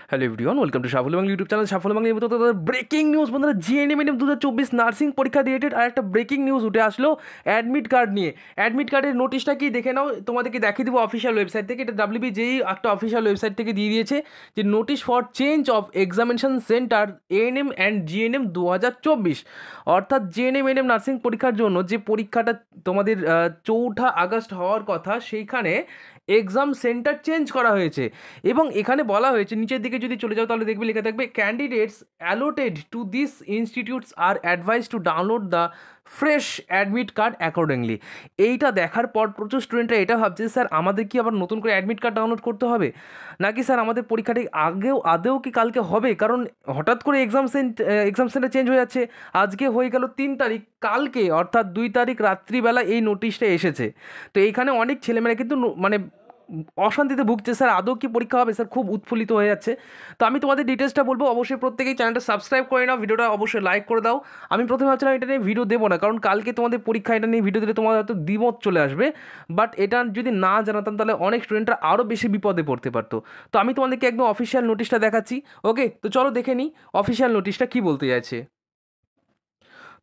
Hello everyone, welcome to সাফল্য Bangla YouTube channel. সাফল্য বাংলা মতো তাদের ব্রেকিং নিউজ বন্ধুরা, জিএনএম 2024 নার্সিং পরীক্ষা রিলেটেড আর একটা ব্রেকিং নিউজ উঠে আসলো অ্যাডমিট কার্ড নিয়ে। অ্যাডমিট কার্ডের নোটিশটা কি দেখে নাও, তোমাদেরকে দেখিয়ে দেবো অফিসিয়াল ওয়েবসাইট থেকে। এটা WBJEE একটা অফিসিয়াল ওয়েবসাইট থেকে দিয়ে দিয়েছে যে notice for change of examination centre ANM and GNM 2024। অর্থাৎ জিএনএম এএনএম নার্সিং পরীক্ষার জন্য যে পরীক্ষাটা তোমাদের 4 আগস্ট হওয়ার কথা, সেইখানে এক্সাম সেন্টার চেঞ্জ করা হয়েছে। এবং এখানে বলা হয়েছে, নিচের দিকে যদি চলে যাও তাহলে দেখবে লেখা থাকবে candidates allotted to this institutes আর advice to download the fresh admit card accordingly. এইটা দেখার পর প্রচুর স্টুডেন্টরা এটা ভাবছে, স্যার আমাদের কি আবার নতুন করে অ্যাডমিট কার্ড ডাউনলোড করতে হবে, নাকি স্যার আমাদের পরীক্ষাটি আদেও কি কালকে হবে? কারণ হঠাৎ করে এক্সাম সেন্টার চেঞ্জ হয়ে যাচ্ছে। আজকে হয়ে গেল 3 তারিখ, কালকে অর্থাৎ 2 তারিখ রাত্রিবেলা এই নোটিশটা এসেছে। তো এইখানে অনেক ছেলেমেয়েরা কিন্তু মানে অশান্তিতে ভুগছে, স্যার আদৌ কি পরীক্ষা হবে, স্যার খুব উৎফুল্লিত হয়ে যাচ্ছে। তো আমি তোমাদের ডিটেলসটা বলবো, অবশ্যই প্রত্যেকেই চ্যানেলটা সাবস্ক্রাইব করে নাও, ভিডিওটা অবশ্যই লাইক করে দাও। আমি প্রথমে ভাবছিলাম এটা নিয়ে ভিডিও দেবো না, কারণ কালকে তোমাদের পরীক্ষা, এটা নিয়ে ভিডিও দিলে তোমার হয়তো দ্বিমত চলে আসবে। বাট এটা যদি না জানাতাম তাহলে অনেক স্টুডেন্টরা আরও বেশি বিপদে পড়তে পারতো। তো আমি তোমাদেরকে একদম অফিসিয়াল নোটিশটা দেখাচ্ছি। ওকে, তো চলো দেখে নিই অফিসিয়াল নোটিশটা কী বলতে চাইছে।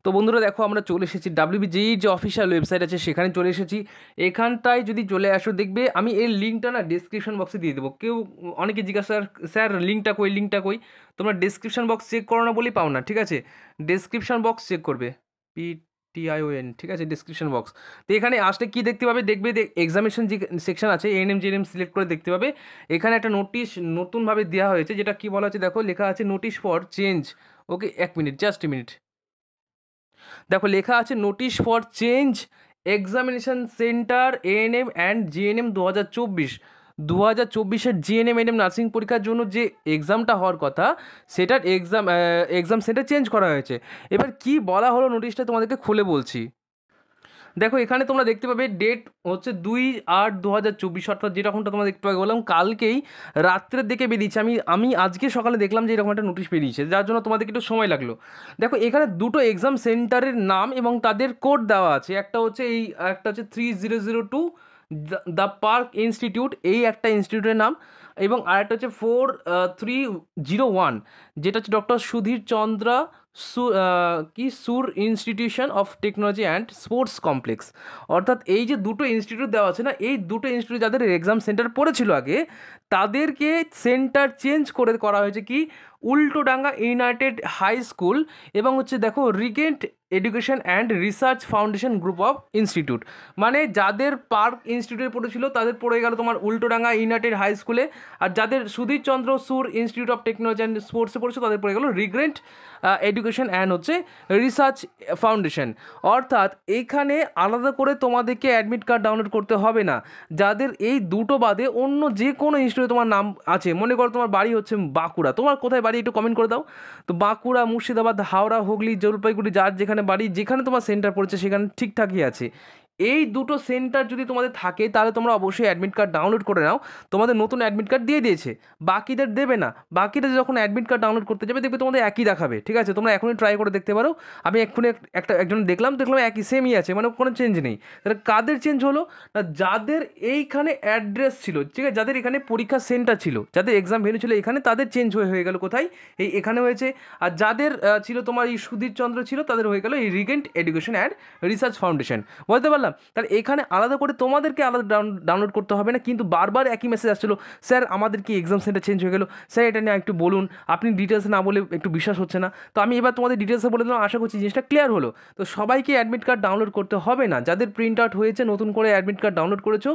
তো বন্ধুরা দেখো, আমরা চলে এসেছি WBJEE যে অফিসিয়াল ওয়েবসাইট আছে সেখানে চলে এসেছি। এখানটায় যদি চলে আসো দেখবে আমি এর লিঙ্কটা না ডিসক্রিপশন বক্সে দিয়ে দেবো। কেউ অনেকে জিজ্ঞাসা, স্যার লিঙ্কটা কই? তোমরা ডিসক্রিপশন বক্স চেক করো না বলেই পাও না, ঠিক আছে? ডিসক্রিপশন বক্স চেক করবে, PTION, ঠিক আছে, ডিসক্রিপশন বক্স। তো এখানে আসলে কী দেখতে পাবে, দেখবে এক্সামিনেশন যে সেকশন আছে এএনএম জিএনএম সিলেক্ট করে দেখতে পাবে। এখানে একটা নোটিশ নতুনভাবে দেওয়া হয়েছে, যেটা কি বলা আছে দেখো, লেখা আছে নোটিশ ফর চেঞ্জ। ওকে, এক মিনিট, জাস্ট এ মিনিট। দেখো লেখা আছে notice for change examination centre ANM and GNM 2024 GNM ANM nursing পরীক্ষার জন্য যে এক্সামটা হওয়ার কথা, সেটার এক্সাম সেন্টার চেঞ্জ করা হয়েছে। এবার কি বলা হলো নোটিশটা তোমাদেরকে খুলে বলছি। দেখো এখানে তোমরা দেখতে পাবে ডেট হচ্ছে 2/8/2024, অর্থাৎ যেরকমটা তোমরা একটু আগে বললাম, কালকেই রাত্রের দিকে বেরিয়েছে। আমি আজকে সকালে দেখলাম যে এরকম একটা নোটিশ বেরিয়েছে, যার জন্য তোমাদেরকে একটু সময় লাগলো। দেখো এখানে দুটো এক্সাম সেন্টারের নাম এবং তাদের কোড দেওয়া আছে। একটা হচ্ছে 3002 দ্য পার্ক ইনস্টিটিউট, এই একটা ইনস্টিটিউটের নাম, এবং আরেকটা হচ্ছে 4301, যেটা হচ্ছে ডক্টর সুধীর চন্দ্রা সুর institution of technology and sports complex. অর্থাৎ এই যে দুটো ইনস্টিটিউট দেওয়া আছে না, এই দুটো ইনস্টিটিউট যাদের এক্সাম সেন্টার পড়েছিল আগে, তাদেরকে সেন্টার চেঞ্জ করা হয়েছে কি উল্টোডাঙ্গা ইউনাইটেড হাই স্কুল এবং হচ্ছে দেখো রিগেন্ট education and research foundation group of institute. মানে যাদের পার্ক ইনস্টিটিউটে পড়েছিল তাদের পড়ে গেল তোমার উল্টোডাঙ্গা ইউনাইটেড হাই স্কুলে, আর যাদের সুধীর চন্দ্র সুর ইনস্টিটিউট অফ টেকনোলজি অ্যান্ড স্পোর্টসে পড়েছে তাদের পড়ে গেল রিগ্রেন্ট এডুকেশন অ্যান্ড হচ্ছে রিসার্চ ফাউন্ডেশন। অর্থাৎ এইখানে আলাদা করে তোমাদেরকে অ্যাডমিট কার্ড ডাউনলোড করতে হবে না। যাদের এই দুটো বাদে অন্য যে কোনো ইনস্টিটিউটে তোমার নাম আছে, মনে করো তোমার বাড়ি হচ্ছে বাঁকুড়া, তোমার কোথায় বাড়ি একটু কমেন্ট করে দাও। তো বাঁকুড়া, মুর্শিদাবাদ, হাওড়া, হুগলি, জলপাইগুড়ি, যার যেখানে বাড়ি, যেখানে তোমার সেন্টার পড়েছে সেখানে ঠিকঠাকই আছে। এই দুটো সেন্টার যদি তোমাদের থাকে তাহলে তোমরা অবশ্যই অ্যাডমিট কার্ড ডাউনলোড করে নাও। তোমাদের নতুন অ্যাডমিট কার্ড দিয়ে দিয়েছে, বাকিদের দেবে না। বাকিদের যখন অ্যাডমিট কার্ড ডাউনলোড করতে যাবে দেখবে তোমাদের একই দেখাবে, ঠিক আছে? তোমরা এখনই ট্রাই করে দেখতে পারো। আমি এক্ষুনি একজন দেখলাম একই সেমই আছে, মানে কোনো চেঞ্জ নেই। তাহলে কাদের চেঞ্জ হলো না, যাদের এইখানে অ্যাড্রেস ছিল, ঠিক আছে, যাদের এখানে পরীক্ষা সেন্টার ছিল, যাদের এক্সাম ভেন্যু ছিল এখানে, তাদের চেঞ্জ হয়ে গেল কোথায়, এখানে হয়েছে। আর যাদের ছিল তোমার এই সুধীর চন্দ্র ছিল, তাদের হয়ে গেল এই রিগেন্ট এডুকেশন অ্যান্ড রিসার্চ ফাউন্ডেশন। বলতে পারলাম? তাহলে এখানে আলাদা করে তোমাদেরকে আলাদা ডাউনলোড করতে হবে না। কিন্তু বারবার একই মেসেজ আসছিলো, স্যার আমাদের কি এক্সাম সেন্টার চেঞ্জ হয়ে গেল, স্যার এটা নিয়ে একটু বলুন। আপনি ডিটেলসে না বলে একটু বিশ্বাস হচ্ছে না। তো আমি এবার তোমাদের ডিটেলসে বলে দিলাম, আশা করছি জিনিসটা ক্লিয়ার হলো। তো সবাইকে অ্যাডমিট কার্ড ডাউনলোড করতে হবে না। যাদের প্রিন্ট আউট হয়েছে, নতুন করে অ্যাডমিট কার্ড ডাউনলোড করেছো,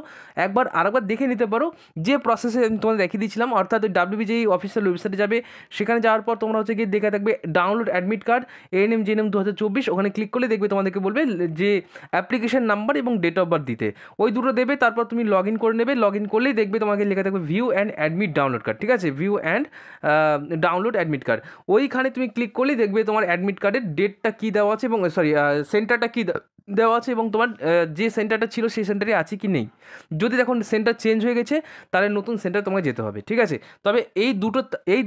আরেকবার দেখে নিতে পারো যে প্রসেসে আমি তোমাদের দেখিয়ে দিয়েছিলাম। অর্থাৎ ওই WBJEE অফিসিয়াল ওয়েবসাইটে যাবে, সেখানে যাওয়ার পর তোমরা হচ্ছে গিয়ে দেখে থাকবে download admit card ANM GNM 2024। ওখানে ক্লিক করলে দেখবে তোমাদেরকে বলবে যে অ্যাপ্লিকেশন নাম্বার এবং ডেট অফ বার্থ দিতে, ওই দুটো দেবে। তারপর তুমি লগ ইন করে নেবে, লগ ইন করলেই দেখবে তোমাকে লেখা থাকবে view and admit download card, ঠিক আছে, view and download admit card. ওইখানে তুমি ক্লিক করলেই দেখবে তোমার অ্যাডমিট কার্ডের ডেটটা কী দেওয়া আছে এবং সেন্টারটা কী দেওয়া আছে এবং তোমার যে সেন্টারটা ছিল সেই সেন্টারে আছে কি নেই। যদি দেখুন সেন্টার চেঞ্জ হয়ে গেছে তাহলে নতুন সেন্টার তোমাকে যেতে হবে, ঠিক আছে? তবে এই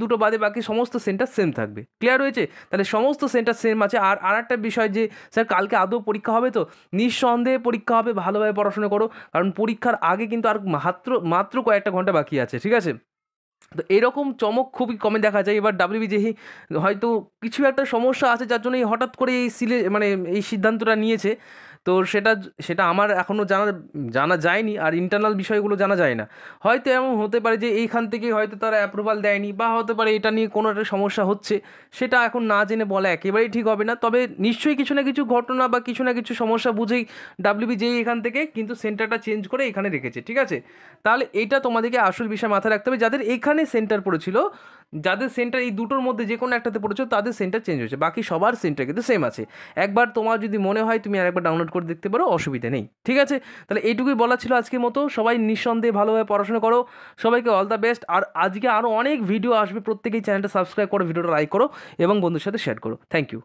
দুটো বাদে বাকি সমস্ত সেন্টার সেম থাকবে। ক্লিয়ার হয়েছে? তাহলে সমস্ত সেন্টার সেম আছে। আর একটা বিষয় যে স্যার কালকে আদৌ পরীক্ষা হবে? তো নিঃসন্দেহে পরীক্ষা হবে, ভালোভাবে পড়াশোনা করো, কারণ পরীক্ষার আগে কিন্তু আর মাত্র কয়েকটা ঘন্টা বাকি আছে, ঠিক আছে? তো এরকম চমক খুবই কমে দেখা যায়। এবার ডাব্লিউবিজিএ হয়তো কিছু একটা সমস্যা আছে যার জন্য এই হঠাৎ করে এই মানে এই সিদ্ধান্তটা নিয়েছে। তো সেটা সেটা আমার এখনও জানা যায়নি, আর ইন্টারনাল বিষয়গুলো জানা যায় না। হয়তো এমন হতে পারে যে এইখান থেকে হয়তো তারা অ্যাপ্রুভাল দেয়নি, বা হতে পারে এটা নিয়ে কোনো একটা সমস্যা হচ্ছে, সেটা এখন না জেনে বলা একেবারেই ঠিক হবে না। তবে নিশ্চয়ই কিছু না কিছু ঘটনা বা কিছু না কিছু সমস্যা বুঝেই ডাব্লিউবিজিএ এখান থেকে কিন্তু সেন্টারটা চেঞ্জ করে এখানে রেখেছে, ঠিক আছে? তাহলে এটা তোমাদেরকে আসল বিষয় মাথায় রাখতে হবে, যাদের এখানে সেন্টার পড়েছিল, যাদের সেন্টার এই দুটোর মধ্যে যে কোনো একটাতে পড়েছিল তাদের সেন্টার চেঞ্জ হয়েছে, বাকি সবার সেন্টার কিন্তু সেম আছে। একবার তোমার যদি মনে হয় তুমি আরেকবার ডাউনলোড করে দেখতে পারো, অসুবিধা নেই, ঠিক আছে? তাহলে এইটুকুই বলা ছিল আজকের মতো। সবাই নিঃসন্দেহে ভালোভাবে পড়াশোনা করো, সবাইকে অল দ্য বেস্ট। আর আজকে আরও অনেক ভিডিও আসবে, প্রত্যেকেই চ্যানেলটা সাবস্ক্রাইব করো, ভিডিওটা লাইক করো এবং বন্ধুর সাথে শেয়ার করো। Thank you.